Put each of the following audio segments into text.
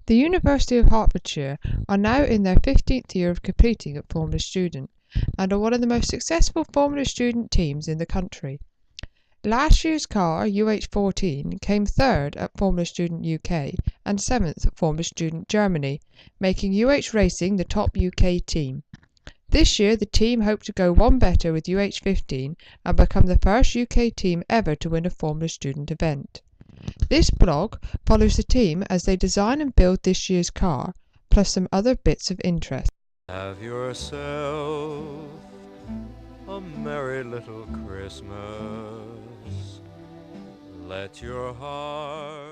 The University of Hertfordshire are now in their 15th year of competing at Formula Student and are one of the most successful Formula Student teams in the country. Last year's car, UH14, came third at Formula Student UK and 7th at Formula Student Germany, making UH Racing the top UK team. This year the team hope to go one better with UH15 and become the first UK team ever to win a Formula Student event. This blog follows the team as they design and build this year's car, plus some other bits of interest. Have yourself a merry little Christmas. Let your heart...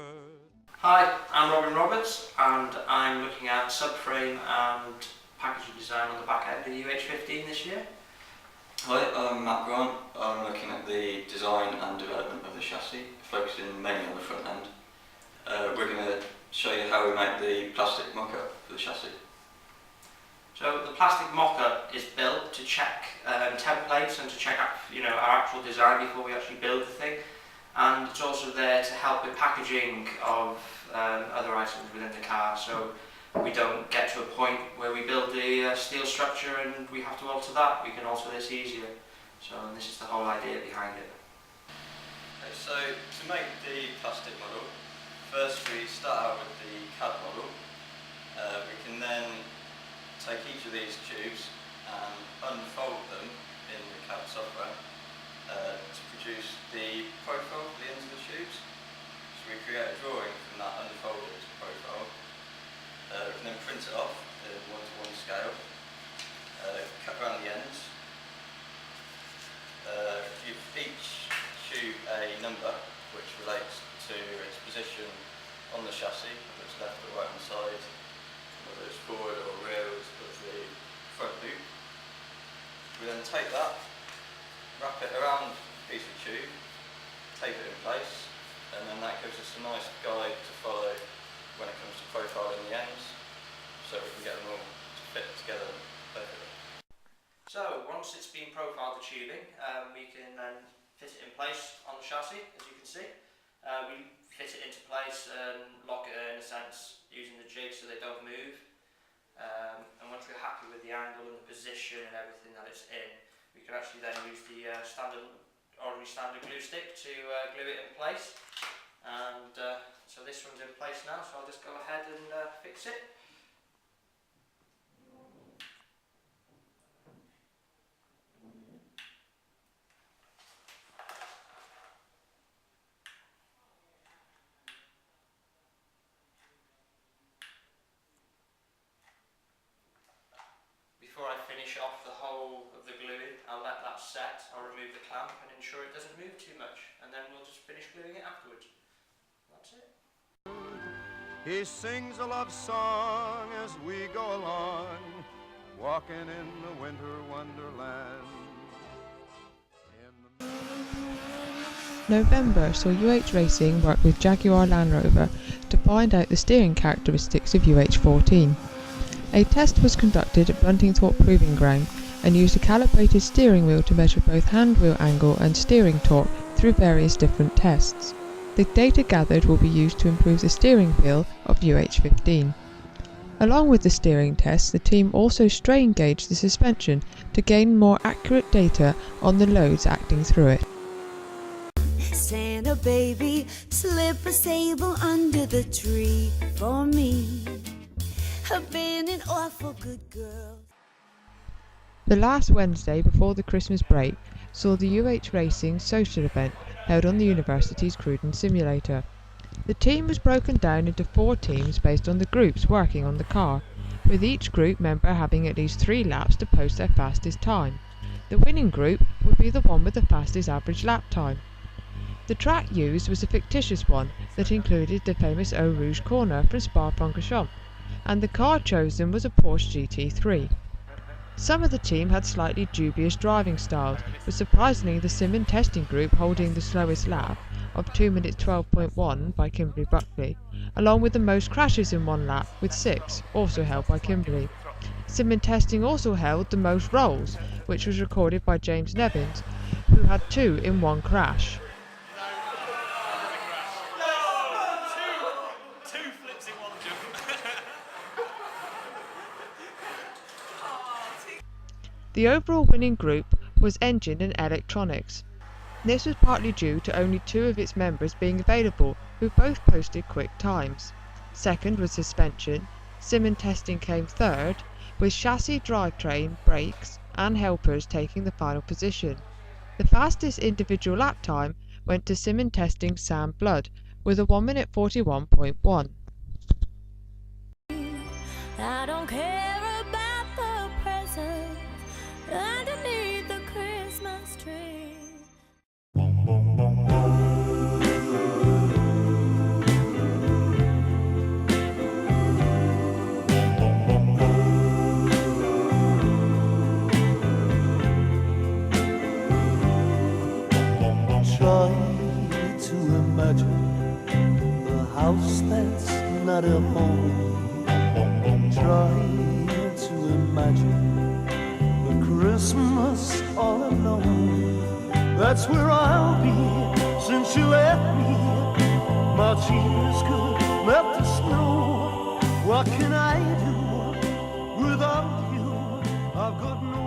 Hi, I'm Robin Roberts and I'm looking at subframe and packaging design on the back end of the UH15 this year. Hi, I'm Matt Grant. I'm looking at the design and development of the chassis, focusing mainly on the front end. We're going to show you how we make the plastic mock-up for the chassis. So the plastic mock-up is built to check templates and to check our actual design before we actually build the thing. And it's also there to help with packaging of other items within the car, so we don't get to a point where we build the steel structure and we have to alter that. We can alter this easier. So this is the whole idea behind it. Okay, so to make the plastic model, first we start out with the CAD model. We can then take each of these tubes and unfold them in the CAD software to produce the profile for the ends of the tubes. So we create a drawing from that unfolded profile. We can then print it off in 1:1 scale, cut around the ends, give each tube a number which relates to its position on the chassis, whether it's left or right hand side, whether it's forward or rear of the front loop. We then take that, wrap it around a piece of tube, tape it in place, and then that gives us a nice guide to follow when it comes to profiling the ends, so we can get them all to fit together perfectly. So once it's been profiled, the tubing, we can then fit it in place on the chassis, as you can see. We fit it into place and lock it in a sense using the jig so they don't move. And once we're happy with the angle and the position and everything that it's in, we can actually then use the ordinary standard glue stick to glue it in place. And so this one's in place now, so I'll just go ahead and fix it. Before I finish off the whole of the gluing, I'll let that set, I'll remove the clamp and ensure it doesn't move too much, and then we'll just finish gluing it afterwards. That's it. He sings a love song as we go along, walking in the winter wonderland. November saw UH Racing work with Jaguar Land Rover to find out the steering characteristics of UH14. A test was conducted at Buntingthorpe Proving Ground and used a calibrated steering wheel to measure both hand wheel angle and steering torque through various different tests. The data gathered will be used to improve the steering feel of UH15. Along with the steering tests, the team also strain gauged the suspension to gain more accurate data on the loads acting through it. Santa baby, slip a sable under the tree for me. I've been an awful good girl. The last Wednesday before the Christmas break saw the UH Racing social event held on the university's Cruden simulator. The team was broken down into 4 teams based on the groups working on the car, with each group member having at least 3 laps to post their fastest time. The winning group would be the one with the fastest average lap time. The track used was a fictitious one that included the famous Eau Rouge corner from Spa-Francorchamps, and the car chosen was a Porsche GT3. Some of the team had slightly dubious driving styles, with surprisingly the sim and testing group holding the slowest lap of 2 minutes 12.1 by Kimberly Buckley, along with the most crashes in one lap with 6, also held by Kimberly. Sim and testing also held the most rolls, which was recorded by James Nevins, who had 2 in one crash. Two flips in one jump. The overall winning group was Engine and Electronics. This was partly due to only 2 of its members being available, who both posted quick times. Second was Suspension. Sim and Testing came third, with Chassis, Drivetrain, Brakes and Helpers taking the final position. The fastest individual lap time went to Sim and Testing's Sam Blood with a 1 minute 41.1. I don't care about the presents underneath the Christmas tree. Try to imagine a house that's not a home. Try to imagine a Christmas all alone. That's where I'll be since you left me. My tears could melt the snow. What can I do without you? I've got no